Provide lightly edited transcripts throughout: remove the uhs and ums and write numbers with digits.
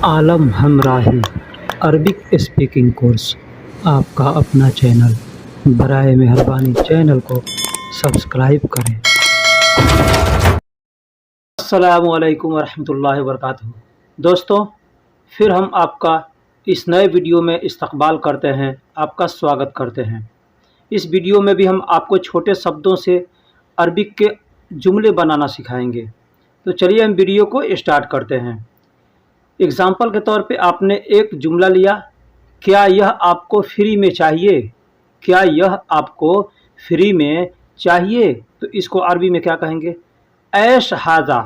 आलम हमराही Arabic speaking course आपका अपना channel. बराए मेहरबानी चैनल को सब्सक्राइब करें। अस्सलामु अलैकुम वरहमतुल्लाहि वबरकातुहू। दोस्तों, फिर हम आपका इस नए वीडियो में इस्तकबाल करते हैं, आपका स्वागत करते हैं। इस वीडियो में भी हम आपको छोटे शब्दों से अरबिक के जुमले बनाना सिखाएंगे। तो चलिए हम वीडियो को स्टार्ट करते हैं। एग्ज़ाम्पल के तौर पे आपने एक जुमला लिया, क्या यह आपको फ्री में चाहिए? क्या यह आपको फ्री में चाहिए? तो इसको अरबी में क्या कहेंगे? ऐश हाजा।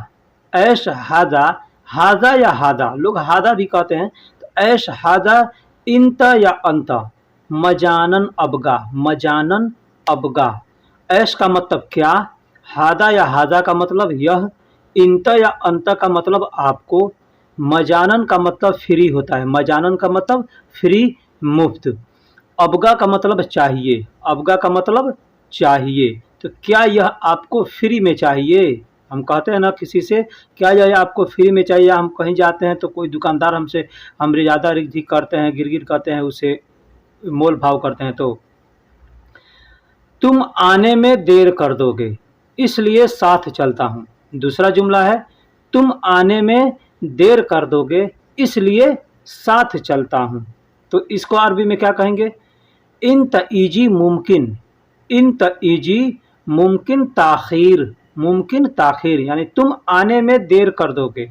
ऐश हाजा, हाजा या हादा, लोग हादा भी कहते हैं। तो ऐश हाजा इंता या अंता, मजानन अबगा, मजानन अबगा। ऐश का मतलब क्या, हादा या हाजा का मतलब यह, इंता या अंता का मतलब आपको, मजानन का मतलब फ्री होता है, मजानन का मतलब फ्री, मुफ्त। अबगा का मतलब चाहिए, अबगा का मतलब चाहिए। तो क्या यह आपको फ्री में चाहिए? हम कहते हैं ना किसी से, क्या यह आपको फ्री में चाहिए? हम कहीं जाते हैं तो कोई दुकानदार हमसे हमरे ज़्यादा रिक्ति करते हैं, गिरगिर करते हैं, उसे मोल भाव करते हैं। तो तुम आने में देर कर दोगे इसलिए साथ चलता हूँ। दूसरा जुमला है, तुम आने में देर कर दोगे इसलिए साथ चलता हूँ। तो इसको अरबी में क्या कहेंगे? इन तईजी मुमकिन, इन तईजी मुमकिन ताखीर, मुमकिन ताखीर यानी तुम आने में देर कर दोगे।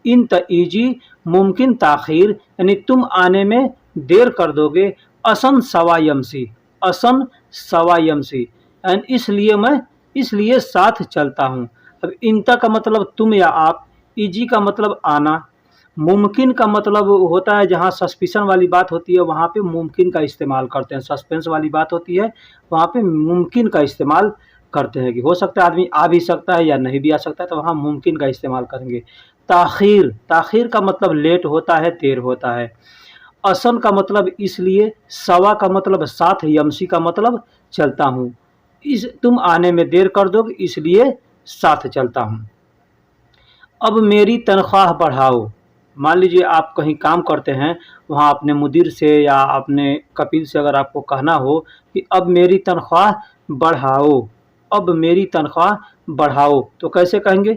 इन तईजी मुमकिन ताखीर यानी तुम आने में देर कर दोगे। असन सवायमसी, असन सवायमसी यानी इसलिए साथ चलता हूँ। अब इंता का मतलब तुम या आप, ईजी का मतलब आना, मुमकिन का मतलब होता है जहाँ सस्पिशन वाली बात होती है वहाँ पे मुमकिन का इस्तेमाल करते हैं। सस्पेंस वाली बात होती है वहाँ पे मुमकिन का इस्तेमाल करते हैं कि हो सकता है आदमी आ भी सकता है या नहीं भी आ सकता है, तो वहाँ मुमकिन का इस्तेमाल करेंगे। ताखीर, ताखीर का मतलब लेट होता है, देर होता है। असन का मतलब इसलिए, सवा का मतलब साथ, यमसी का मतलब चलता हूँ। तुम आने में देर कर दोगे इसलिए साथ चलता हूँ। अब मेरी तनख्वाह बढ़ाओ। मान लीजिए आप कहीं काम करते हैं, वहाँ अपने मुदीर से या अपने कपिल से अगर आपको कहना हो कि अब मेरी तनख्वाह बढ़ाओ, अब मेरी तनख्वाह बढ़ाओ, तो कैसे कहेंगे?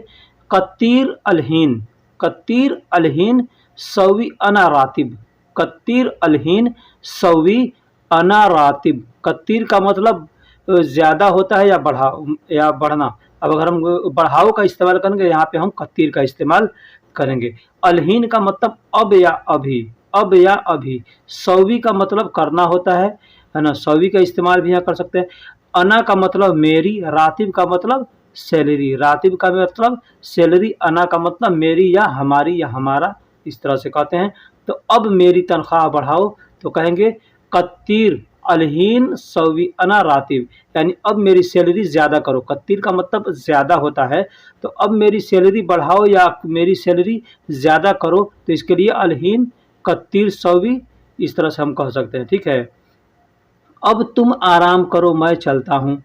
कत्तीर अलहीन, कत्तीर अलहीन सवी अना रातिब, कत्तीर अलहीन सवी अना रातिब। कत्तीर का मतलब ज़्यादा होता है या बढ़ना। अब अगर हम बढ़ाओ का इस्तेमाल करेंगे, यहाँ पे हम कत्तीर का इस्तेमाल करेंगे। अलहीन का मतलब अब या अभी, अब या अभी। सौवी का मतलब करना होता है ना, सौवी का इस्तेमाल भी यहाँ कर सकते हैं। अना का मतलब मेरी, रातिब का मतलब सैलरी, रातिब का मतलब सैलरी, अना का मतलब मेरी या हमारी या हमारा, इस तरह से कहते हैं। तो अब मेरी तनख्वाह बढ़ाओ तो कहेंगे कत्तीर अलहीन सवी अना रातिब, यानी अब मेरी सैलरी ज़्यादा करो। कत्तीर का मतलब ज़्यादा होता है, तो अब मेरी सैलरी बढ़ाओ या मेरी सैलरी ज़्यादा करो, तो इसके लिए अलहीन कत्तीर सवी, इस तरह से हम कह सकते हैं। ठीक है। अब तुम आराम करो मैं चलता हूँ,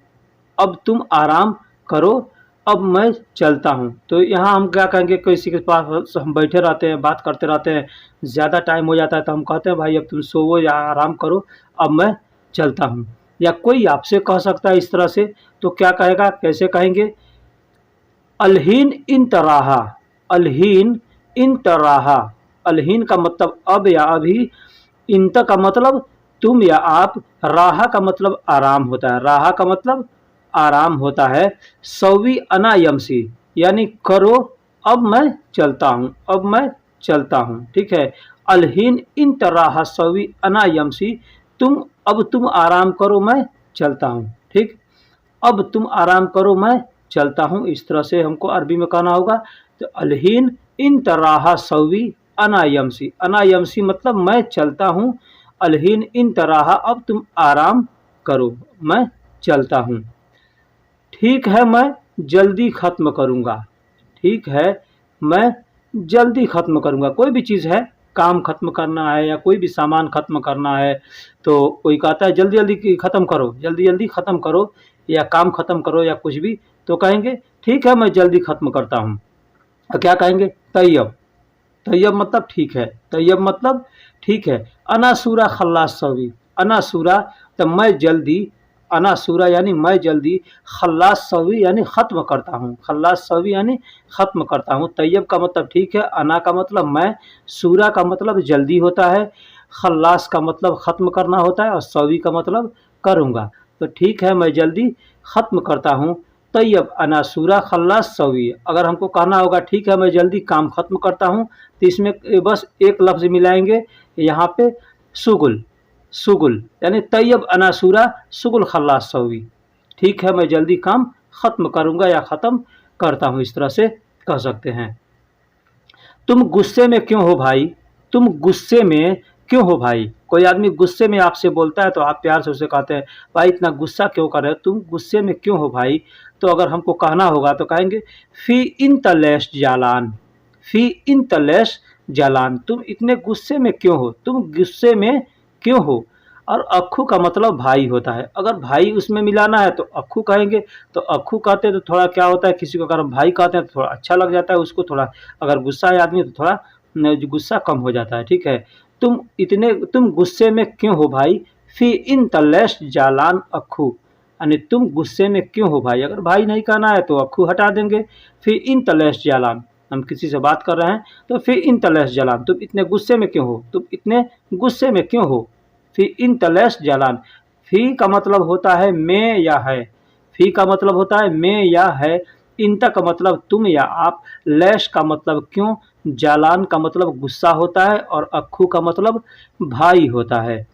अब तुम आराम करो अब मैं चलता हूँ। तो यहाँ हम क्या कहेंगे? किसी के पास हम बैठे रहते हैं, बात करते रहते हैं, ज़्यादा टाइम हो जाता है, तो हम कहते हैं भाई अब तुम सोवो या आराम करो, अब मैं चलता हूँ। या कोई आपसे कह सकता है इस तरह से, तो क्या कहेगा, कैसे कहेंगे? अलहीन इन तराहा, अलहीन इन तराहा। अलहीन का मतलब अब या अभी, इंत का मतलब तुम या आप, राहा का मतलब आराम होता है, राहा का मतलब आराम होता है। सवी अना यमसी यानी करो अब मैं चलता हूँ, अब मैं चलता हूँ। ठीक है। अलहीन इन तराहा सवी अना यमसी, अब तुम आराम करो मैं चलता हूँ। ठीक, अब तुम आराम करो मैं चलता हूँ, इस तरह से हमको अरबी में कहना होगा। तो अलहीन इन तराहा सवी अना यमसी, अना यमसी मतलब मैं चलता हूँ, अलहीन इन तराहा अब तुम आराम करो मैं चलता हूँ। ठीक है मैं जल्दी ख़त्म करूँगा, ठीक है मैं जल्दी ख़त्म करूँगा। कोई भी चीज़ है, काम ख़त्म करना है या कोई भी सामान ख़त्म करना है, तो कोई कहता है जल्दी जल्दी ख़त्म करो, जल्दी जल्दी ख़त्म करो या काम ख़त्म करो या कुछ भी, तो कहेंगे ठीक है मैं जल्दी ख़त्म करता हूँ। क्या कहेंगे? तैयब, तैयब मतलब ठीक है, तैयब मतलब ठीक है। अनासूरा खल्लास सवी, अनासूरा तो मैं जल्दी, अनासूरा यानी मैं जल्दी, खल्लास सवी यानी ख़त्म करता हूँ, खल्लास सवी यानी ख़त्म करता हूँ। तैयब का मतलब ठीक है, अना का मतलब मैं, सूरा का मतलब जल्दी होता है, खल्लास का मतलब ख़त्म करना होता है और सवी का मतलब करूँगा। तो ठीक है मैं जल्दी ख़त्म करता हूँ। तैयब अनासूरा खल्लास सवी, अगर हमको कहना होगा ठीक है मैं जल्दी काम ख़त्म करता हूँ, तो इसमें बस एक लफ्ज़ मिलाएंगे यहाँ पे, शुगुल, शुगुल यानी तैयब अनासूरा शुगुल खल्लास सवी, ठीक है मैं जल्दी काम ख़त्म करूँगा या ख़त्म करता हूँ, इस तरह से कह सकते हैं। तुम गुस्से में क्यों हो भाई, तुम गुस्से में क्यों हो भाई। कोई आदमी गुस्से में आपसे बोलता है तो आप प्यार से उसे कहते हैं भाई इतना गुस्सा क्यों कर रहे हो, तुम गुस्से में क्यों हो भाई। तो अगर हमको कहना होगा तो कहेंगे फ़ी इंत लैश जालान, फ़ी इंत लैश जालान, तुम इतने गुस्से में क्यों हो, तुम गुस्से में क्यों हो। और अक्खू का मतलब भाई होता है, अगर भाई उसमें मिलाना है तो अक्खू कहेंगे। तो अक्खू कहते हैं तो थोड़ा क्या होता है, किसी को अगर हम भाई कहते हैं तो थोड़ा अच्छा लग जाता है उसको, थोड़ा अगर गुस्सा है आदमी तो थोड़ा गुस्सा कम हो जाता है, ठीक है। तुम गुस्से में क्यों हो भाई, फ़ी इन तलैश जालान अक्खू, यानी तुम गुस्से में क्यों हो भाई। अगर भाई नहीं कहना है तो अक्खू हटा देंगे, फ़ी इन तलैश जालान, हम किसी से बात कर रहे हैं तो फ़ी इन तलैश जालान, तुम इतने गुस्से में क्यों हो, तुम इतने गुस्से में क्यों हो। फ़ी इन तलैश जालान, फ़ी का मतलब होता है में या है, फ़ी का मतलब होता है में या है, इंता का मतलब तुम या आप, लैश का मतलब क्यों, जालान का मतलब गुस्सा होता है और अक्खू का मतलब भाई होता है।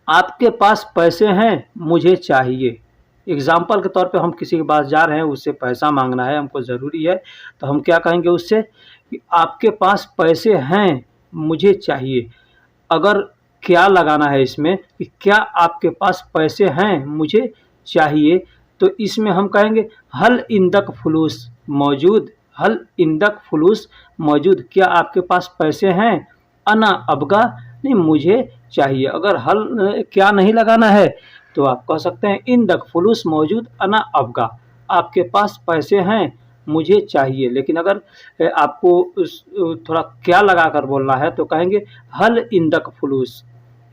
आपके पास पैसे हैं मुझे चाहिए, एग्जाम्पल के तौर पे हम किसी के पास जा रहे हैं, उससे पैसा मांगना है, हमको ज़रूरी है, तो हम क्या कहेंगे उससे कि आपके पास पैसे हैं मुझे चाहिए। अगर क्या लगाना है इसमें कि क्या आपके पास पैसे हैं मुझे चाहिए, तो इसमें हम कहेंगे हल इंदक फुलूस मौजूद, हल इंदक फुलूस मौजूद, क्या आपके पास पैसे हैं। अना अबगा नहीं मुझे चाहिए, अगर हल क्या नहीं लगाना है तो आप कह सकते हैं इंदक फुलूस मौजूद अना अबगा, आपके पास पैसे हैं मुझे चाहिए। लेकिन अगर आपको थोड़ा क्या लगा कर बोलना है तो कहेंगे हल इंदक फुलूस,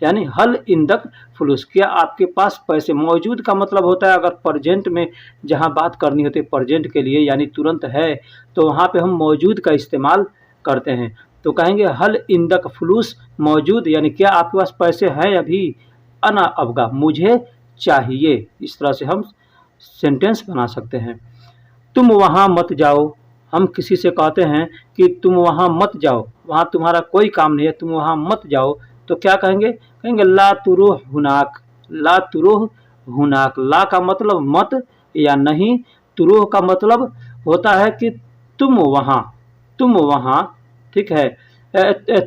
यानी हल इंदक फुलूस, क्या आपके पास पैसे। मौजूद का मतलब होता है अगर प्रेजेंट में जहाँ बात करनी होती है प्रेजेंट के लिए यानी तुरंत है, तो वहाँ पे हम मौजूद का इस्तेमाल करते हैं। तो कहेंगे हल इंदक फुलूस मौजूद, यानी क्या आपके पास पैसे हैं अभी, अना अबगा मुझे चाहिए। इस तरह से हम सेंटेंस बना सकते हैं। तुम वहाँ मत जाओ, हम किसी से कहते हैं कि तुम वहाँ मत जाओ, वहाँ तुम्हारा कोई काम नहीं है, तुम वहाँ मत जाओ, तो क्या कहेंगे, कहेंगे ला तुरुह हुनाक, ला तुरुह हुनाक, ला का मतलब मत या नहीं, तुरुह का मतलब होता है कि तुम वहाँ, तुम वहाँ, ठीक है।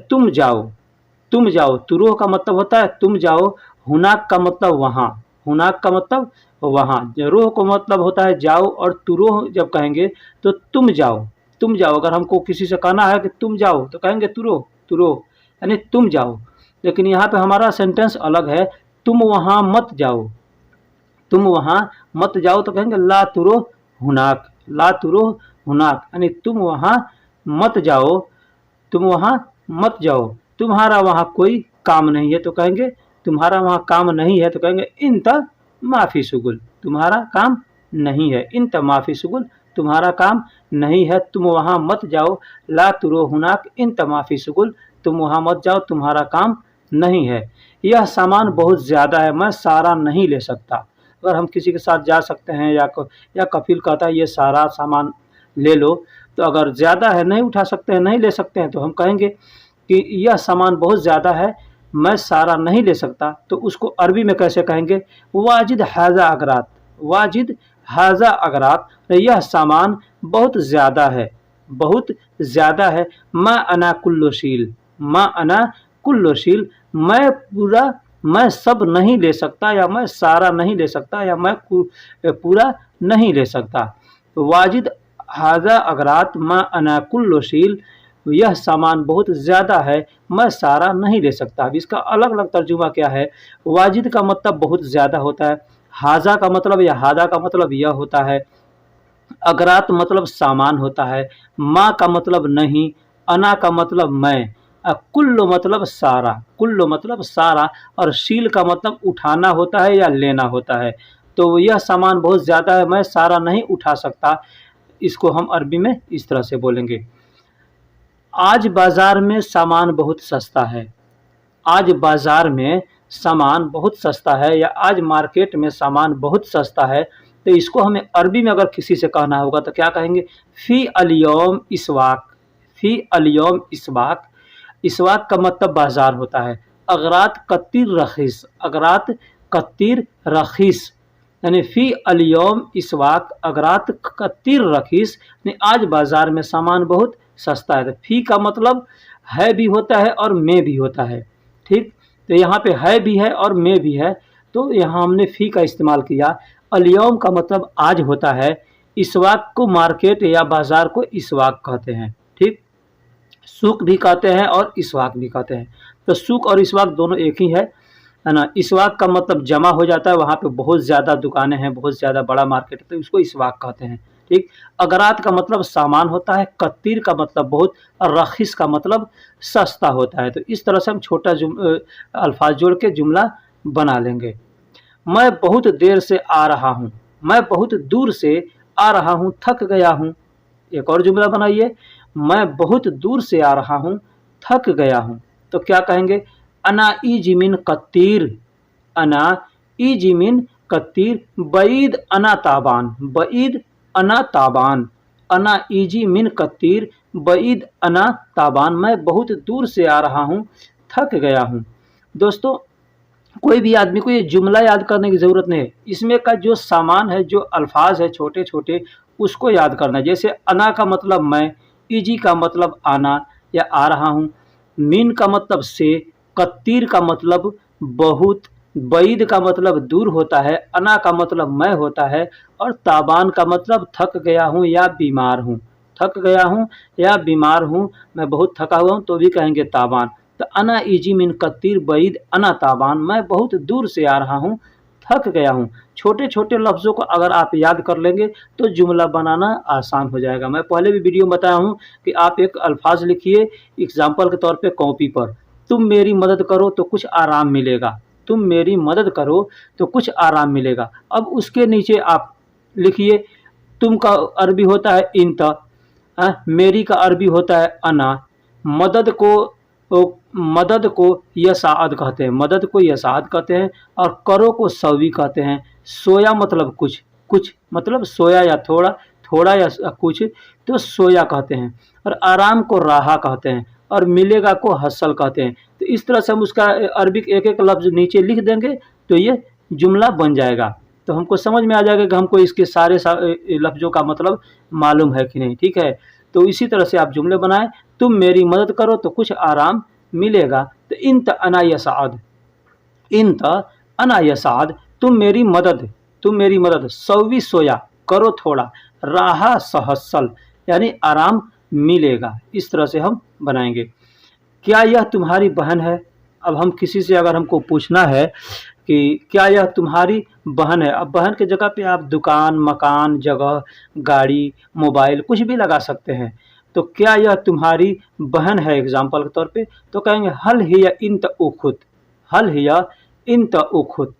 तुम जाओ, तुम जाओ, तुरुह का मतलब होता है तुम जाओ, हुनाक का मतलब वहाँ, हुनाक का मतलब वहाँ, रोह को मतलब होता है जाओ, और तुरोह जब कहेंगे तो तुम जाओ, तुम जाओ। अगर हमको किसी से कहना है कि तुम जाओ तो कहेंगे तुरोह, तुरोह यानी तुम जाओ। लेकिन यहाँ पे हमारा सेंटेंस अलग है, तुम वहाँ मत जाओ, तुम वहाँ मत जाओ तो कहेंगे ला तुरोह हुनाक, ला तुरोह हुनाक, यानी तुम वहाँ मत जाओ, तुम वहाँ मत जाओ, तुम्हारा वहाँ कोई काम नहीं है, तो कहेंगे तुम्हारा वहाँ काम नहीं है तो कहेंगे इंत माफ़ी शुगुल, तुम्हारा काम नहीं है, इंत माफ़ी शुगुल, तुम्हारा काम नहीं है, तुम वहाँ मत जाओ, ला तुरो हुनाक इंत माफ़ी शुगुल, तुम वहाँ मत जाओ, तुम्हारा काम नहीं है। यह सामान बहुत ज़्यादा है, मैं सारा नहीं ले सकता। अगर हम किसी के साथ जा सकते हैं या कफील कहता है ये सारा सामान ले लो, तो अगर ज़्यादा है नहीं उठा सकते हैं, नहीं ले सकते हैं, तो हम कहेंगे कि यह सामान बहुत ज़्यादा है, मैं सारा नहीं ले सकता। तो उसको अरबी में कैसे कहेंगे, वाजिद हाजा अगरात, वाजिद हाजा अगरात, यह सामान बहुत ज़्यादा है, बहुत ज़्यादा है। मा अना कुल्लोशील, मा अना कुल्लोशील, मैं पूरा, मैं सब नहीं ले सकता, या मैं सारा नहीं ले सकता, या मैं पूरा नहीं ले सकता। वाजिद हाजा अगरात मा अना कुल्लोशील, यह सामान बहुत ज़्यादा है, मैं सारा नहीं ले सकता। अब इसका अलग अलग तर्जुमा क्या है। वाजिद का मतलब बहुत ज़्यादा होता है, हाजा का मतलब या हादा का मतलब यह होता है, अगरात मतलब सामान होता है, माँ का मतलब नहीं, अना का मतलब मैं, कुल्लो मतलब सारा, कुल्लो मतलब सारा, और शील का मतलब उठाना होता है या लेना होता है। तो यह सामान बहुत ज़्यादा है, मैं सारा नहीं उठा सकता, इसको हम अरबी में इस तरह से बोलेंगे। आज बाज़ार में सामान बहुत सस्ता है, आज बाज़ार में सामान बहुत सस्ता है, या आज मार्केट में सामान बहुत सस्ता है। तो इसको हमें अरबी में अगर किसी से कहना होगा तो क्या कहेंगे? फ़ी अल-यौम इस्वाक, फ़ी अल-यौम इस्वाक। इस्वाक का मतलब बाज़ार होता है। अगरात कत्तीर रखीस, अगरात कत्तीर रखीस, यानी फ़ी अल-यौम इस्वाक अगरात कत्तीर रखीस, यानी आज बाज़ार में सामान बहुत सस्ता है। तो फ़ी का मतलब है भी होता है और में भी होता है, ठीक। तो यहाँ पे है भी है और में भी है, तो यहाँ हमने फ़ी का इस्तेमाल किया। अल-यौम का मतलब आज होता है। इस्वाक को मार्केट या बाज़ार को इस्वाक कहते हैं, ठीक। सूक भी कहते हैं और इस्वाक भी कहते हैं। तो सूक और इस्वाक दोनों एक ही है ना। इस्वाक का मतलब जमा हो जाता है, वहाँ पे बहुत ज़्यादा दुकानें हैं, बहुत ज़्यादा बड़ा मार्केट है, तो उसको इस्वाक कहते हैं, ठीक। अगरात का मतलब सामान होता है, कत्तीर का मतलब बहुत, और रखीस का मतलब सस्ता होता है। तो इस तरह से हम छोटा अल्फाज जोड़ के जुमला बना लेंगे। मैं बहुत देर से आ रहा हूँ, मैं बहुत दूर से आ रहा हूँ, थक गया हूँ। एक और जुमला बनाइए, मैं बहुत दूर से आ रहा हूँ, थक गया हूँ। तो क्या कहेंगे? अना इजिमिन कत्तीर, अना इजिमिन कत्तीर, बईद अना ताबान, बईद अना ताबान, अना इजी मिन कत्तीर, बईद अना ताबान। मैं बहुत दूर से आ रहा हूँ, थक गया हूँ। दोस्तों, कोई भी आदमी को ये जुमला याद करने की ज़रूरत नहीं है, इसमें का जो सामान है, जो अल्फाज है छोटे छोटे, उसको याद करना है। जैसे अना का मतलब मैं, इजी का मतलब आना या आ रहा हूँ, मीन का मतलब से, कत्तीर का मतलब बहुत, बईद का मतलब दूर होता है, अना का मतलब मैं होता है, और ताबान का मतलब थक गया हूँ या बीमार हूँ। थक गया हूँ या बीमार हूँ, मैं बहुत थका हुआ हूँ, तो भी कहेंगे ताबान। तो अना इजी मिन कत्तीर बईद अना ताबान, मैं बहुत दूर से आ रहा हूँ, थक गया हूँ। छोटे छोटे लफ्ज़ों को अगर आप याद कर लेंगे तो जुमला बनाना आसान हो जाएगा। मैं पहले भी वीडियो में बताया हूँ कि आप एक अल्फाज लिखिए एग्जाम्पल के तौर पे कॉपी पर, तुम मेरी मदद करो तो कुछ आराम मिलेगा, तुम मेरी मदद करो तो कुछ आराम मिलेगा। अब उसके नीचे आप लिखिए, तुम का अरबी होता है इंत, मेरी का अरबी होता है अना, मदद को मदद को यसाअद कहते हैं, मदद को यसाअद कहते हैं, और करो को सवी कहते हैं। सोया मतलब कुछ, कुछ मतलब सोया या थोड़ा, थोड़ा या कुछ, तो सोया कहते हैं। और आराम को राहा कहते हैं, और मिलेगा को हसल कहते हैं। तो इस तरह से हम उसका अरबिक एक एक लफ्ज़ नीचे लिख देंगे तो ये जुमला बन जाएगा। तो हमको समझ में आ जाएगा कि हमको इसके सारे लफ्ज़ों का मतलब मालूम है कि नहीं, ठीक है। तो इसी तरह से आप जुमले बनाएं, तुम मेरी मदद करो तो कुछ आराम मिलेगा। तो इंत अना यसाअद, इंत अना यसाअद, तुम मेरी मदद, तुम मेरी मदद, सवी सोया, करो थोड़ा, राहा सहसल, यानी आराम मिलेगा। इस तरह से हम बनाएंगे। क्या यह तुम्हारी बहन है? अब हम किसी से अगर हमको पूछना है कि क्या यह तुम्हारी बहन है, अब बहन की जगह पे आप दुकान, मकान, जगह, गाड़ी, मोबाइल कुछ भी लगा सकते हैं। तो क्या यह तुम्हारी बहन है एग्जाम्पल के तौर पे, तो कहेंगे हल हिया इंत उखुत, हल हिया इंत उखुत।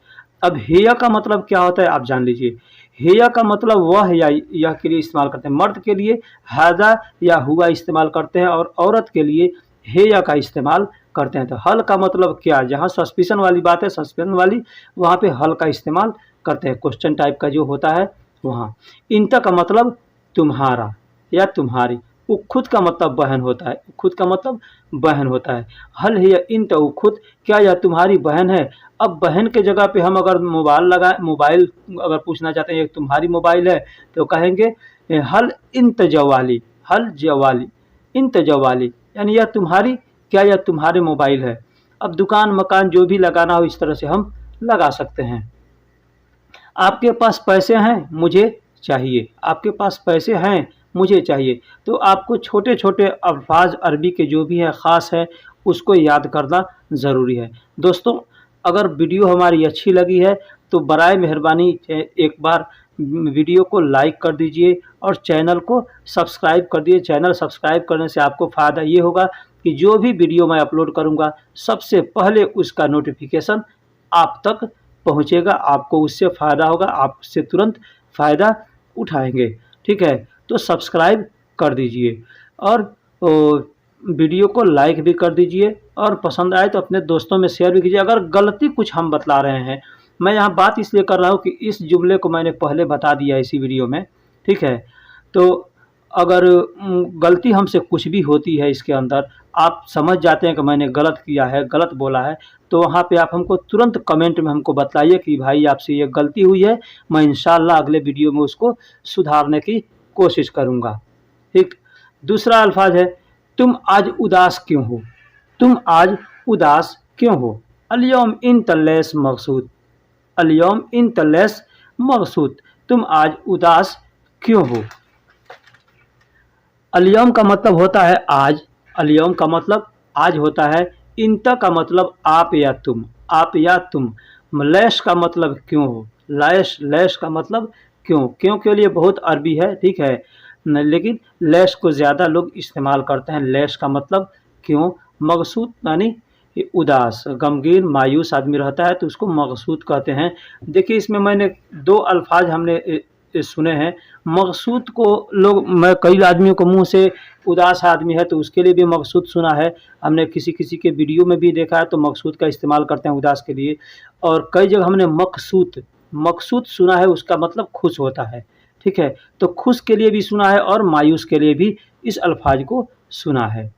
अब हिया का मतलब क्या होता है आप जान लीजिए। हिया का मतलब वह या यह के लिए इस्तेमाल करते हैं, मर्द के लिए हाजा या हुआ इस्तेमाल करते हैं, और औरत के लिए हेया का इस्तेमाल करते हैं। तो हल का मतलब क्या, जहाँ सस्पिशन वाली बात है, सस्पेंस वाली, वहाँ पे हल का इस्तेमाल करते हैं, क्वेश्चन टाइप का जो होता है वहाँ। इंत का मतलब तुम्हारा या तुम्हारी, उखुद का मतलब बहन होता है, उखुद का मतलब बहन होता है। हल है इंत उखुद, क्या यह तुम्हारी बहन है। अब बहन के जगह पे हम अगर मोबाइल अगर पूछना चाहते हैं, ये तुम्हारी मोबाइल है, तो कहेंगे हल इंत जवाली, हल जवाली, इंत जवाली, यानी यह तुम्हारी, क्या यह तुम्हारे मोबाइल है। अब दुकान, मकान जो भी लगाना हो इस तरह से हम लगा सकते हैं। आपके पास पैसे हैं, मुझे चाहिए, आपके पास पैसे हैं, मुझे चाहिए। तो आपको छोटे छोटे अल्फाज अरबी के जो भी हैं ख़ास हैं उसको याद करना ज़रूरी है। दोस्तों, अगर वीडियो हमारी अच्छी लगी है तो बराए मेहरबानी एक बार वीडियो को लाइक कर दीजिए और चैनल को सब्सक्राइब कर दीजिए। चैनल सब्सक्राइब करने से आपको फ़ायदा ये होगा कि जो भी वीडियो मैं अपलोड करूँगा सबसे पहले उसका नोटिफिकेशन आप तक पहुँचेगा, आपको उससे फ़ायदा होगा, आप उससे तुरंत फ़ायदा उठाएंगे। ठीक है, तो सब्सक्राइब कर दीजिए और वीडियो को लाइक भी कर दीजिए और पसंद आए तो अपने दोस्तों में शेयर भी कीजिए। अगर गलती कुछ हम बतला रहे हैं, मैं यहाँ बात इसलिए कर रहा हूँ कि इस जुमले को मैंने पहले बता दिया इसी वीडियो में। ठीक है, तो अगर गलती हमसे कुछ भी होती है इसके अंदर, आप समझ जाते हैं कि मैंने गलत किया है, गलत बोला है, तो वहाँ पे आप हमको तुरंत कमेंट में हमको बताइए कि भाई आपसे ये गलती हुई है, मैं इंशाल्लाह अगले वीडियो में उसको सुधारने की कोशिश करूँगा। ठीक, दूसरा अल्फाज है तुम आज उदास क्यों हो। तुम आज उदास क्यों हो। अल-यौम इंत लैस मकसूद। अल-यौम इंत लैस मकसूद, तुम आज उदास क्यों हो। अल-यौम का मतलब होता है आज, अल-यौम का मतलब आज होता है, इंत का मतलब आप या तुम, आप या तुम, लैश का मतलब क्यों हो, लैश, लैश का मतलब क्यों, क्यों के लिए बहुत अरबी है। ठीक है, लेकिन लैश को ज़्यादा लोग इस्तेमाल करते हैं। लैश का मतलब क्यों, मकसूद यानी उदास, गमगीन, मायूस आदमी रहता है तो उसको मकसूद कहते हैं। देखिए इसमें मैंने दो अल्फाज हमने सुने हैं। मकसूद को लोग, मैं कई आदमियों को मुंह से उदास आदमी है तो उसके लिए भी मकसूद सुना है, हमने किसी किसी के वीडियो में भी देखा है तो मकसूद का इस्तेमाल करते हैं उदास के लिए। और कई जगह हमने मकसूद, मकसूद सुना है, उसका मतलब खुश होता है। ठीक है, तो खुश के लिए भी सुना है और मायूस के लिए भी इस अल्फाज को सुना है।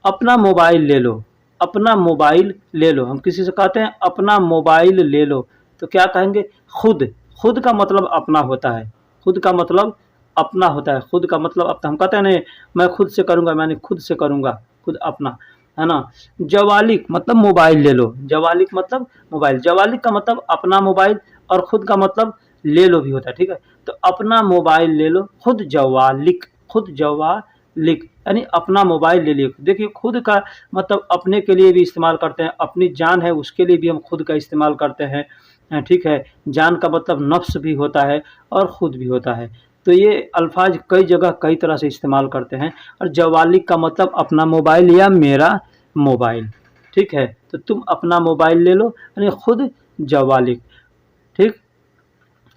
अपना मोबाइल ले लो। अपना मोबाइल ले लो, हम किसी से कहते हैं अपना मोबाइल ले लो तो क्या कहेंगे, खुद। खुद का मतलब अपना होता है, खुद का मतलब अपना होता है, खुद का मतलब अपना। हम कहते हैं नहीं मैं खुद से करूँगा, मैंने खुद से करूँगा, खुद अपना, है ना। जवालिक मतलब मोबाइल ले लो, जवालिक मतलब मोबाइल, जवालिक का मतलब अपना मोबाइल और खुद का मतलब ले लो भी होता है। ठीक है, तो अपना मोबाइल ले लो, खुद जवालिक, खुद जवालिक यानी अपना मोबाइल ले लियो। देखिए खुद का मतलब अपने के लिए भी इस्तेमाल करते हैं, अपनी जान है उसके लिए भी हम खुद का इस्तेमाल करते हैं। ठीक है, जान का मतलब नफ्स भी होता है और ख़ुद भी होता है। तो ये अल्फाज कई जगह कई तरह से इस्तेमाल करते हैं। और जवालिक का मतलब अपना मोबाइल या मेरा मोबाइल। ठीक है, तो तुम अपना मोबाइल ले लो यानी खुद जवालिक। ठीक,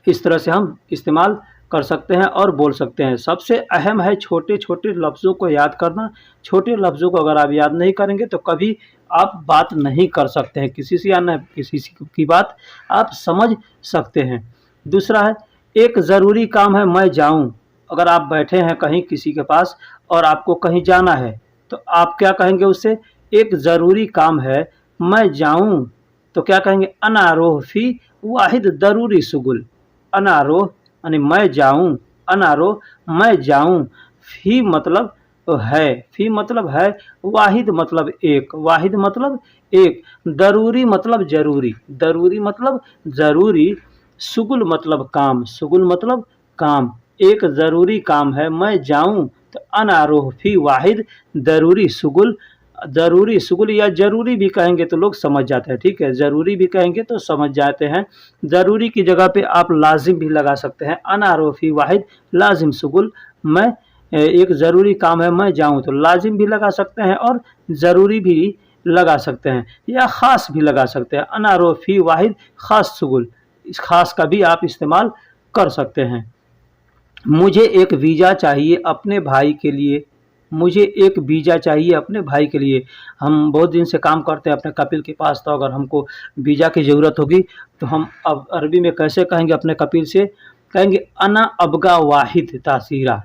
इस तरह से हम इस्तेमाल कर सकते हैं और बोल सकते हैं। सबसे अहम है छोटे छोटे लफ्ज़ों को याद करना। छोटे लफ्ज़ों को अगर आप याद नहीं करेंगे तो कभी आप बात नहीं कर सकते हैं किसी से, या न किसी की बात आप समझ सकते हैं। दूसरा है एक ज़रूरी काम है मैं जाऊँ। अगर आप बैठे हैं कहीं किसी के पास और आपको कहीं जाना है तो आप क्या कहेंगे उससे, एक ज़रूरी काम है मैं जाऊँ तो क्या कहेंगे, अना रोह फ़ी वाहिद ज़रूरी शुगुल। अना रोह यानी मैं जाऊँ, अना रोह मैं जाऊँ, फ़ी मतलब है, फ़ी मतलब है, वाहिद मतलब एक, वाहिद मतलब एक, ज़रूरी मतलब ज़रूरी, ज़रूरी मतलब ज़रूरी, शुगुल मतलब काम, शुगुल मतलब काम, एक ज़रूरी काम है मैं जाऊँ तो अना रोह फ़ी वाहिद ज़रूरी शुगुल। ज़रूरी शुगुल या ज़रूरी भी कहेंगे तो लोग समझ जाते हैं। ठीक है, ज़रूरी भी कहेंगे तो समझ जाते हैं। ज़रूरी की जगह पे आप लाजिम भी लगा सकते हैं, अना रोह फ़ी वाहिद लाजिम शुगुल, मैं एक ज़रूरी काम है मैं जाऊँ तो लाजिम भी लगा सकते हैं और ज़रूरी भी लगा सकते हैं, या ख़ास भी लगा सकते हैं, अना रोह फ़ी वाहिद ख़ास शुगुल, इस ख़ास का भी आप इस्तेमाल कर सकते हैं। मुझे एक वीज़ा चाहिए अपने भाई के लिए। मुझे एक वीज़ा चाहिए अपने भाई के लिए। हम बहुत दिन से काम करते हैं अपने कपिल के पास, तो अगर हमको वीज़ा की ज़रूरत होगी तो हम अब अरबी में कैसे कहेंगे अपने कपिल से, कहेंगे अना अबगा वाहिद तासीरा,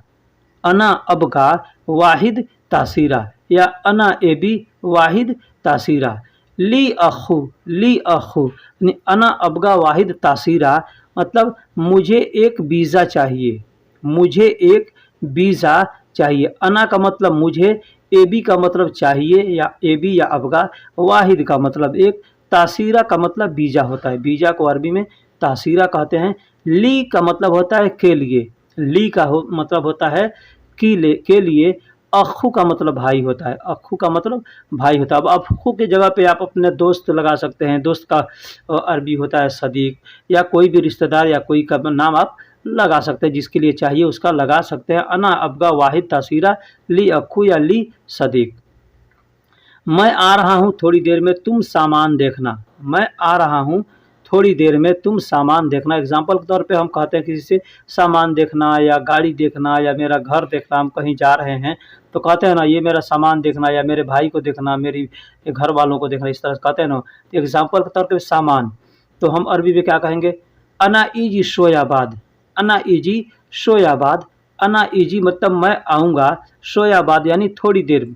अना अबगा वाहिद तासीरा, या अना एबी वाहिद तासीरा। ली अखू, ली अखू यानी अना अबगा वाहिद तासीरा मतलब मुझे एक वीज़ा चाहिए, मुझे एक वीज़ा चाहिए। अना का मतलब मुझे, एबी का मतलब चाहिए या एबी या अबगा, वाहिद का मतलब एक, तासीरा का मतलब वीज़ा होता है, वीज़ा को अरबी में तासीरा कहते हैं। ली का मतलब होता है के लिए, ली का मतलब होता है के लिए। अखू का मतलब भाई होता है, अखू का मतलब भाई होता है। अब अखू की जगह पे आप अपने दोस्त लगा सकते हैं, दोस्त का अरबी होता है सदीक, या कोई भी रिश्तेदार या कोई का नाम आप लगा सकते हैं, जिसके लिए चाहिए उसका लगा सकते हैं। अना अबगा वाहिद तासीरा ली अक्खू या ली सदीक। मैं आ रहा हूँ थोड़ी देर में, तुम सामान देखना। मैं आ रहा हूँ थोड़ी देर में, तुम सामान देखना। एग्जाम्पल के तौर पे हम कहते हैं किसी से सामान देखना या गाड़ी देखना या मेरा घर देखना। हम कहीं जा रहे हैं तो कहते हैं ना ये मेरा सामान देखना या मेरे भाई को देखना, मेरी घर वालों को देखना, इस तरह से कहते हैं ना। एग्जाम्पल के तौर पे सामान तो हम अरबी में क्या कहेंगे, अना इजी शोयाबाद। अना इजी शोयाबाद। अना इजी मतलब मैं आऊँगा, शोयाबाद यानी थोड़ी देर,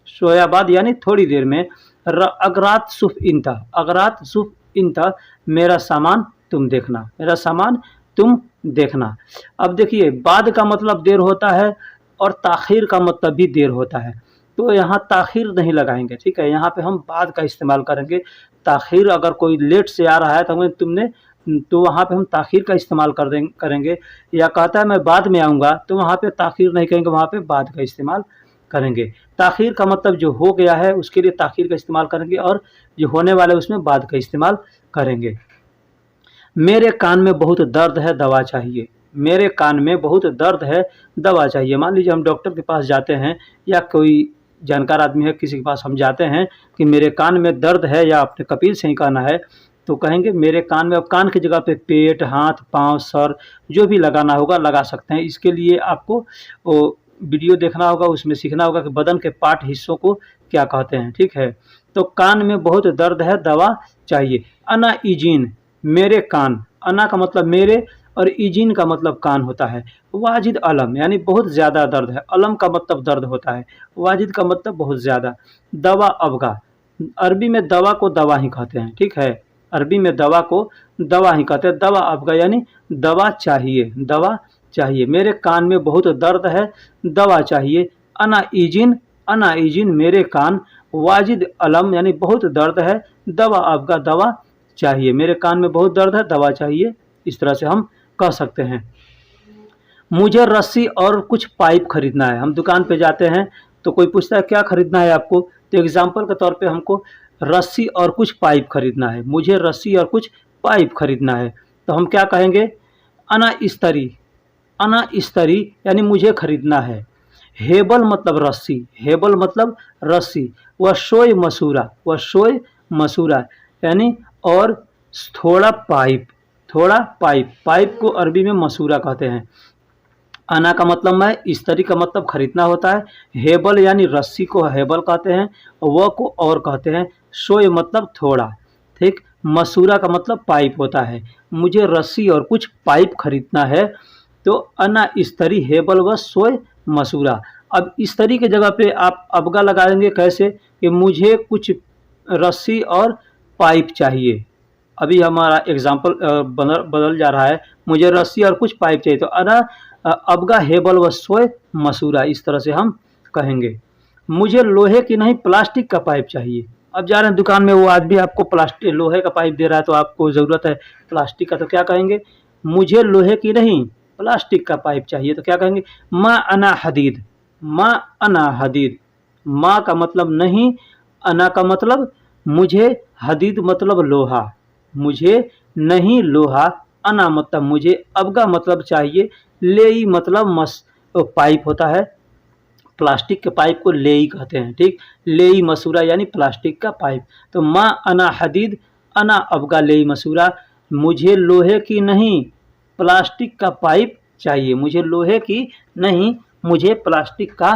शोयाबाद यानी थोड़ी देर में। अगरात सुफ इंता, अगरात सुफ इंता मेरा सामान तुम देखना, मेरा सामान तुम देखना। अब देखिए बाद का मतलब देर होता है और ताखीर का मतलब भी देर होता है, तो यहाँ ताखीर नहीं लगाएंगे, ठीक है। यहाँ पे हम बाद का इस्तेमाल करेंगे। ताखीर अगर कोई लेट से आ रहा है तो हमें तुमने, तो वहाँ पे हम ताखीर का इस्तेमाल करेंगे। या कहता है मैं बाद में आऊँगा तो वहाँ पे ताखीर नहीं कहेंगे, वहाँ पे बाद का इस्तेमाल करेंगे। ताखीर का मतलब जो हो गया है उसके लिए ताखीर का इस्तेमाल करेंगे और जो होने वाला है उसमें बाद का इस्तेमाल करेंगे। मेरे कान में बहुत दर्द है, दवा चाहिए। मेरे कान में बहुत दर्द है, दवा चाहिए। मान लीजिए हम डॉक्टर के पास जाते हैं या कोई जानकार आदमी है किसी के पास हम जाते हैं कि मेरे कान में दर्द है या अपने कपिल से ही कहना है तो कहेंगे मेरे कान में। अब कान की जगह पे पेट, हाथ, पाँव, सर जो भी लगाना होगा लगा सकते हैं। इसके लिए आपको वीडियो देखना होगा, उसमें सीखना होगा कि बदन के पार्ट हिस्सों को क्या कहते हैं, ठीक है। तो कान में बहुत दर्द है, दवा चाहिए। अना इजीन मेरे कान, अना का मतलब मेरे और इजीन का मतलब कान होता है। वाजिद अलम यानी बहुत ज़्यादा दर्द है, अलम का मतलब दर्द होता है, वाजिद का मतलब बहुत ज़्यादा। दवा अबगा, अरबी में दवा को दवा ही कहते हैं, ठीक है। अरबी में दवा को दवा ही कहते हैं। दवा अबगा यानी दवा चाहिए, दवा चाहिए। मेरे कान में बहुत दर्द है, दवा चाहिए। अना इजिन, अना इजिन मेरे कान। वाजिद अलम यानी बहुत दर्द है, दवा अबगा दवा चाहिए। मेरे कान में बहुत दर्द है, दवा चाहिए, इस तरह से हम कह सकते हैं। मुझे रस्सी और कुछ पाइप खरीदना है। हम दुकान पे जाते हैं तो कोई पूछता है क्या खरीदना है आपको, तो एग्जाम्पल के तौर पे हमको रस्सी और कुछ पाइप खरीदना है। मुझे रस्सी और कुछ पाइप खरीदना है तो हम क्या कहेंगे, अना इस्तरी। अना इस्तरी यानी मुझे खरीदना है। हेबल मतलब रस्सी, हेबल मतलब रस्सी। वह शोय मसूरा, वह शोय मसूरा यानी और थोड़ा पाइप, थोड़ा पाइप। पाइप को अरबी में मसूरा कहते हैं। अना का मतलब मैं, इस्तरी का मतलब खरीदना होता है। हेबल यानी रस्सी को हेबल कहते हैं, वह को और कहते हैं। शोय मतलब थोड़ा, ठीक। मसूरा का मतलब पाइप होता है। मुझे रस्सी और कुछ पाइप खरीदना है तो अना इस्तरी हेबल व सोय मसूरा। अब इस्तरी के जगह पे आप अबगा लगाएंगे कैसे, कि मुझे कुछ रस्सी और पाइप चाहिए। अभी हमारा एग्जाम्पल बदल जा रहा है, मुझे रस्सी और कुछ पाइप चाहिए तो अना अबगा हेबल व सोय मसूरा, इस तरह से हम कहेंगे। मुझे लोहे की नहीं प्लास्टिक का पाइप चाहिए। अब जा रहे हैं दुकान में, वो आदमी आपको प्लास्टिक लोहे का पाइप दे रहा है तो आपको ज़रूरत है प्लास्टिक का, तो क्या कहेंगे, मुझे लोहे की नहीं प्लास्टिक का पाइप चाहिए, तो क्या कहेंगे, माँ अना हदीद। माँ अना हदीद, माँ का मतलब नहीं, अना का मतलब मुझे, हदीद मतलब लोहा। मुझे नहीं लोहा, अना मतलब मुझे, अबगा मतलब चाहिए, लेई मतलब पाइप होता है। प्लास्टिक के पाइप को लेई कहते हैं, ठीक। लेई मसूरा यानी प्लास्टिक का पाइप। तो माँ अना हदीद, अना अबगा लेई मसूरा। मुझे लोहे की नहीं प्लास्टिक का पाइप चाहिए, मुझे लोहे की नहीं, मुझे प्लास्टिक का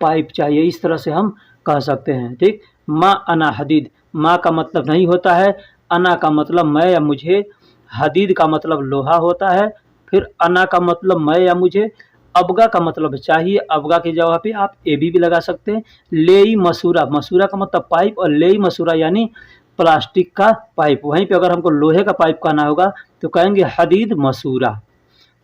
पाइप चाहिए, इस तरह से हम कह सकते हैं, ठीक। माँ अना हदीद, माँ का मतलब नहीं होता है, अना का मतलब मैं या मुझे, हदीद का मतलब लोहा होता है, फिर अना का मतलब मैं या मुझे, अबगा का मतलब चाहिए। अबगा की जगह पे आप ए भी लगा सकते हैं। लेई मसूरा, मसूरा का मतलब पाइप और लेई मसूरा यानी प्लास्टिक का पाइप। वहीं पे अगर हमको लोहे का पाइप कहना होगा तो कहेंगे हदीद मसूरा।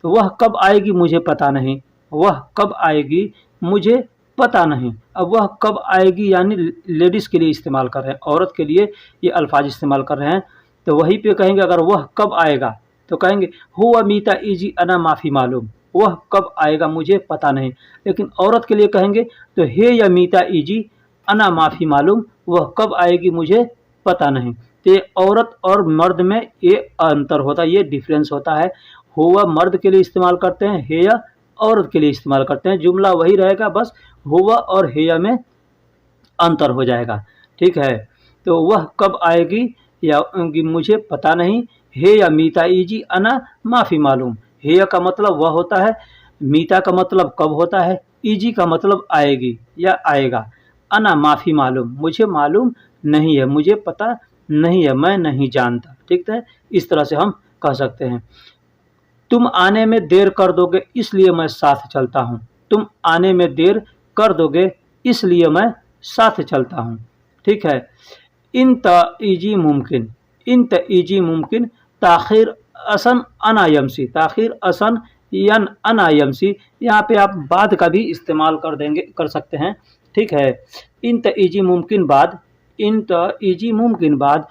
तो वह कब आएगी मुझे पता नहीं, वह कब आएगी मुझे पता नहीं। अब वह कब आएगी यानी लेडीज़ के लिए इस्तेमाल कर रहे हैं, औरत के लिए ये अल्फाज इस्तेमाल कर रहे हैं। तो वहीं पे कहेंगे अगर वह कब आएगा तो कहेंगे हुआ मीता इजी अना माफ़ी मालूम, वह कब आएगा मुझे पता नहीं। लेकिन औरत के लिए कहेंगे तो हे या मीता इजी अना माफ़ी मालूम, वह कब आएगी मुझे पता नहीं। तो ये औरत और मर्द में ये अंतर होता है, ये डिफरेंस होता है। हुआ मर्द के लिए इस्तेमाल करते हैं, हेया औरत के लिए इस्तेमाल करते हैं। जुमला वही रहेगा, बस हुआ और हेया में अंतर हो जाएगा। ठीक है, तो वह कब आएगी या मुझे पता नहीं। हे या मीता ईजी अना माफ़ी मालूम। हे का मतलब वह होता है, मीता का मतलब कब होता है, ईजी का मतलब आएगी या आएगा, अना माफ़ी मालूम मुझे मालूम नहीं है, मुझे पता नहीं है, मैं नहीं जानता। ठीक है, इस तरह से हम कह सकते हैं। तुम आने में देर कर दोगे इसलिए मैं साथ चलता हूँ। तुम आने में देर कर दोगे इसलिए मैं साथ चलता हूँ। ठीक है, इन तईजी मुमकिन, इन तईजी मुमकिन, ताखिर असन अनायमसी, ताखिर असन यन अनायमसी। यहाँ पे आप बाद का भी इस्तेमाल कर सकते हैं। ठीक है, इन तईजी मुमकिन बाद, इन तईजी मुमकिन बाद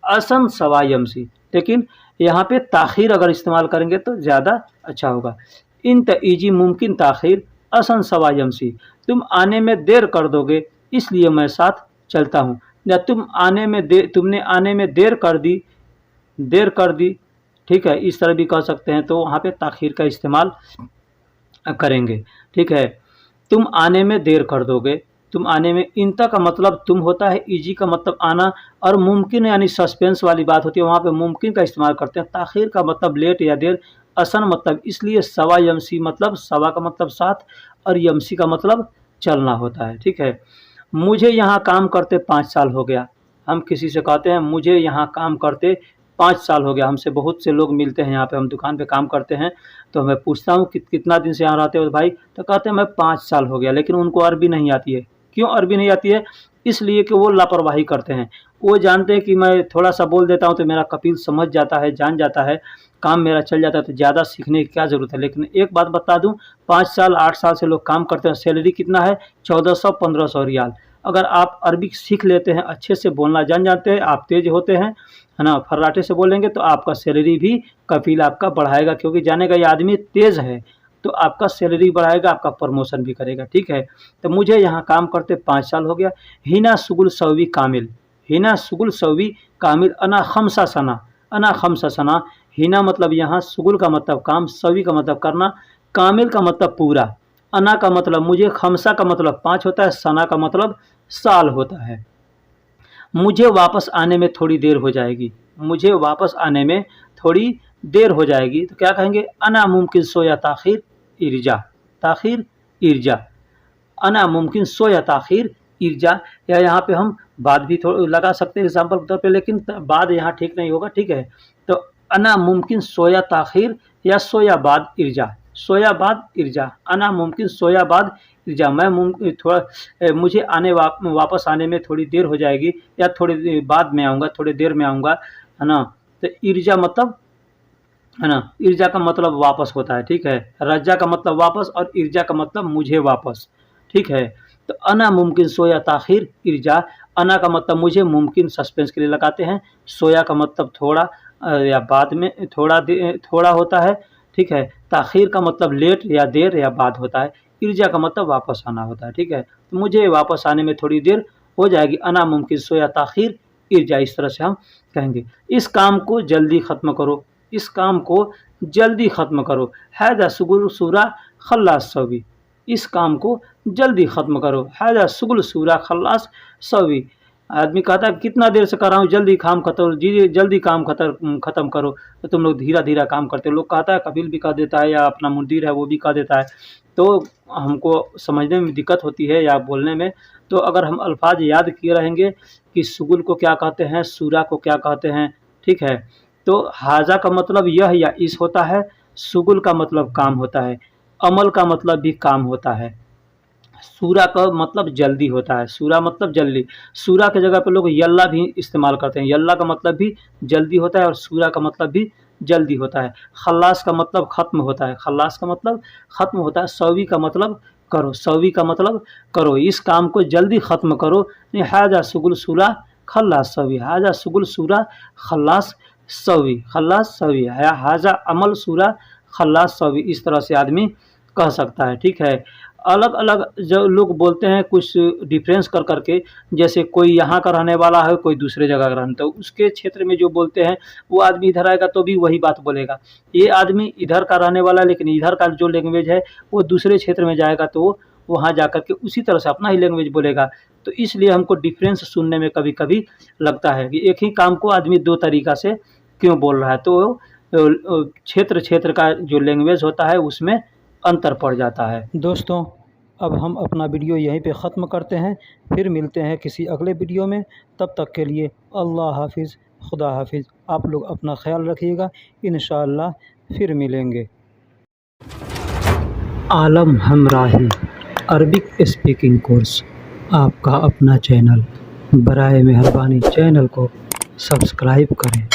असन सवायमसी, लेकिन यहाँ पे ताखिर अगर इस्तेमाल करेंगे तो ज़्यादा अच्छा होगा। इन तईजी मुमकिन ताखिर असन सवायमसी, तुम आने में देर कर दोगे इसलिए मैं साथ चलता हूँ। या तुमने आने में देर कर दी। ठीक है, इस तरह भी कह सकते हैं, तो वहाँ पे ताखिर का इस्तेमाल करेंगे। ठीक है, तुम आने में देर कर दोगे, तुम आने में, इंता का मतलब तुम होता है, ईजी का मतलब आना, और मुमकिन यानी सस्पेंस वाली बात होती है, वहाँ पे मुमकिन का इस्तेमाल करते हैं। ताखिर का मतलब लेट या देर, असन मतलब इसलिए, सवा यमसी मतलब सवा का मतलब साथ, और यमसी का मतलब चलना होता है। ठीक है, मुझे यहाँ काम करते 5 साल हो गया। हम किसी से कहते हैं मुझे यहाँ काम करते 5 साल हो गया। हमसे बहुत से लोग मिलते हैं यहाँ पे, हम दुकान पे काम करते हैं, तो मैं पूछता हूँ कितना दिन से यहाँ रहते हो भाई, तो कहते हैं मैं 5 साल हो गया। लेकिन उनको अरबी नहीं आती है। क्यों अरबी नहीं आती है? इसलिए कि वो लापरवाही करते हैं। वो जानते हैं कि मैं थोड़ा सा बोल देता हूँ तो मेरा कपिल समझ जाता है, जान जाता है, काम मेरा चल जाता है, तो ज़्यादा सीखने की क्या ज़रूरत है। लेकिन एक बात बता दूँ, 5 साल 8 साल से लोग काम करते हैं, सैलरी कितना है? 1400-1500 रियाल। अगर आप अरबी सीख लेते हैं, अच्छे से बोलना जान जाते हैं, आप तेज़ होते हैं, है ना, फर्राटे से बोलेंगे, तो आपका सैलरी भी कपिल आपका बढ़ाएगा, क्योंकि जानेगा ये आदमी तेज़ है, तो आपका सैलरी बढ़ाएगा, आपका प्रमोशन भी करेगा। ठीक है, तो मुझे यहाँ काम करते 5 साल हो गया। हिना सुगुल सवी कामिल, हिना सुगुल सवी कामिल, अना खमसा सना, अना खमसा सना। हिना मतलब यहाँ, सुगुल का मतलब काम, सवी का मतलब करना, कामिल का मतलब पूरा, अना का मतलब मुझे, खमसा का मतलब 5 होता है, सना का मतलब साल होता है। मुझे वापस आने में थोड़ी देर हो जाएगी, मुझे वापस आने में थोड़ी देर हो जाएगी, तो क्या कहेंगे? अना मुमकिन सो या ताखिर इर्जा, ताखिर इर्जा, अना मुमकिन सो या ताखिर इर्जा। या यहाँ पे हम बाद भी थोड़ा लगा सकते हैं एग्जाम्पल के तौर पे, लेकिन बाद यहाँ ठीक नहीं होगा। ठीक है, तो अना मुमकिन सोया ताखिर या सोया बाद इर्जा, सोया बाद इर्जा, अना मुमकिन सोया बाद इर्जा, मैं थोड़ा मुझे वापस आने में थोड़ी देर हो जाएगी, या थोड़ी बाद में आऊँगा, थोड़ी देर में आऊँगा, है ना। तो इर्जा मतलब, है ना, इर्जा का मतलब वापस होता है। ठीक है, रज्जा का मतलब वापस, और इर्जा का मतलब मुझे वापस। ठीक है, तो अना मुमकिन सोया ताखिर इर्जा, अना का मतलब मुझे, मुमकिन सस्पेंस के लिए लगाते हैं, सोया का मतलब थोड़ा या बाद में, थोड़ा होता है। ठीक है, ताखिर का मतलब लेट या देर या बाद होता है, इर्जा का मतलब वापस आना होता है। ठीक है, तो मुझे वापस आने में थोड़ी देर हो जाएगी, अना मुमकिन सोया ताखिर इर्जा, इस तरह से हम कहेंगे। इस काम को जल्दी ख़त्म करो, इस काम को जल्दी ख़त्म करो, हैजा सुगुल सूरा खल्लास सवी, इस काम को जल्दी ख़त्म करो, हैजा सुगुल सूरा खल्लास सवी। आदमी कहता है कितना देर से कर रहा हूँ, जल्दी काम खत्म, जी जल्दी काम ख़त्म करो, तो तुम लोग धीरा धीरा काम करते हो। लोग कहता है, कपिल भी कह देता है, या अपना मुदीर है वो भी कह देता है, तो हमको समझने में दिक्कत होती है या बोलने में। तो अगर हम अल्फाज याद किए रहेंगे कि सुगुल को क्या कहते हैं, सूरा को क्या कहते हैं। ठीक है, तो हाजा का मतलब यह या इस होता है, सुगुल का मतलब काम होता है, अमल का मतलब भी काम होता है, सूरा का मतलब जल्दी होता है, सूरा मतलब जल्दी। सूरा के जगह पे लोग यल्ला भी इस्तेमाल करते हैं, यल्ला का मतलब भी जल्दी होता है, और सूरा का मतलब भी जल्दी होता है। खल्लास का मतलब ख़त्म होता है, खल्लास का मतलब ख़त्म होता है। सवी का मतलब करो, सवी का मतलब करो, इस काम को जल्दी ख़त्म करो। हाजा सुगुल सूरा खल्लास सवी, हाजा सुगुल सूरा खल्लास सवी, खल्लास सवी, हाजा अमल सूरा खल्लास सवी, इस तरह से आदमी कह सकता है, ठीक है। अलग अलग जो लोग बोलते हैं कुछ डिफरेंस कर करके, जैसे कोई यहाँ का रहने वाला है, कोई दूसरे जगह का रहने, तो उसके क्षेत्र में जो बोलते हैं वो आदमी इधर आएगा तो भी वही बात बोलेगा। ये आदमी इधर का रहने वाला है, लेकिन इधर का जो लैंग्वेज है वो दूसरे क्षेत्र में जाएगा तो वहाँ जा कर के उसी तरह से अपना ही लैंग्वेज बोलेगा। तो इसलिए हमको डिफरेंस सुनने में कभी-कभी लगता है कि एक ही काम को आदमी 2 तरीक़ा से क्यों बोल रहा है। तो क्षेत्र का जो लैंग्वेज होता है उसमें अंतर पड़ जाता है। दोस्तों, अब हम अपना वीडियो यहीं पे ख़त्म करते हैं, फिर मिलते हैं किसी अगले वीडियो में। तब तक के लिए अल्लाह हाफ़िज़, खुदा हाफ़िज़। आप लोग अपना ख़्याल रखिएगा, इंशाअल्लाह फिर मिलेंगे। आलम हमराही अरबिक स्पीकिंग कोर्स, आपका अपना चैनल। बराए मेहरबानी चैनल को सब्सक्राइब करें।